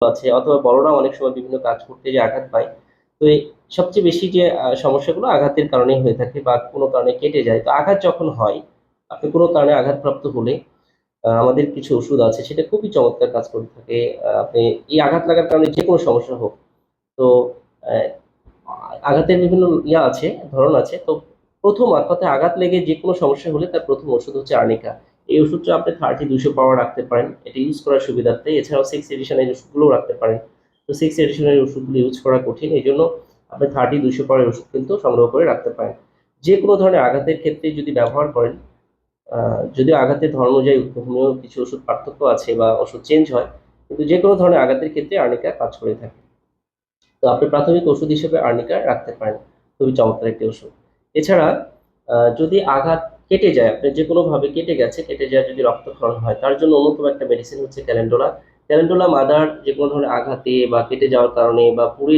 আছে, অথবা বড়রা অনেক সময় বিভিন্ন কাজ করতে যে আঘাত পায়। তো এই সবচেয়ে বেশি যে সমস্যাগুলো আঘাতের কারণেই হয়ে থাকে বা কোনো কারণে কেটে যায়। তো আঘাত যখন হয়, আপনি কোনো কারণে আঘাতপ্রাপ্ত হলে আমাদের কিছু ওষুধ আছে, সেটা খুবই চমৎকার কাজ করে থাকে। আপনি এই আঘাত লাগার কারণে যে কোনো সমস্যা হোক, তো আহ, আঘাতের বিভিন্ন আছে, ধরন আছে। তো প্রথম কথায় আঘাত লেগে যে কোনো সমস্যা হলে তার প্রথম ওষুধ হচ্ছে আর্নিকা। এই ওষুধটা আপনি 30-200 পাওয়ার রাখতে পারেন, এটা ইউজ করার সুবিধার্থে। এছাড়াও 6 এডিশনের ওষুধগুলোও রাখতে পারেন। তো 6 এডিশনের ওষুধগুলো ইউজ করা কঠিন, এই জন্য আপনি 30-200 পাওয়ার ওষুধ কিন্তু সংগ্রহ করে রাখতে পারেন। যে কোনো ধরনের আঘাতের ক্ষেত্রে যদি ব্যবহার করেন, যদিও আঘাতের ধর্ম অনুযায়ী হোমিও কিছু ওষুধ পার্থক্য আছে বা ওষুধ চেঞ্জ হয়, কিন্তু যে কোনো ধরনের আঘাতের ক্ষেত্রে আর্নিকা কাজ করে থাকে। তো আপনি প্রাথমিক ওষুধ হিসেবে আর্নিকা রাখতে পারেন, খুবই চমৎকার একটি ওষুধ। এছাড়া যদি আঘাত কেটে যায়, আপনি যে কোনো ভাবে কেটে গেছে, কেটে যায় যদি রক্তক্ষরণ হয়, তার জন্য অন্যতম একটা মেডিসিন হচ্ছে ক্যালেন্ডোলা। ক্যালেন্ডোলা মাদার যে কোনো ধরনের আঘাতে বা কেটে যাওয়ার কারণে বা পুড়ে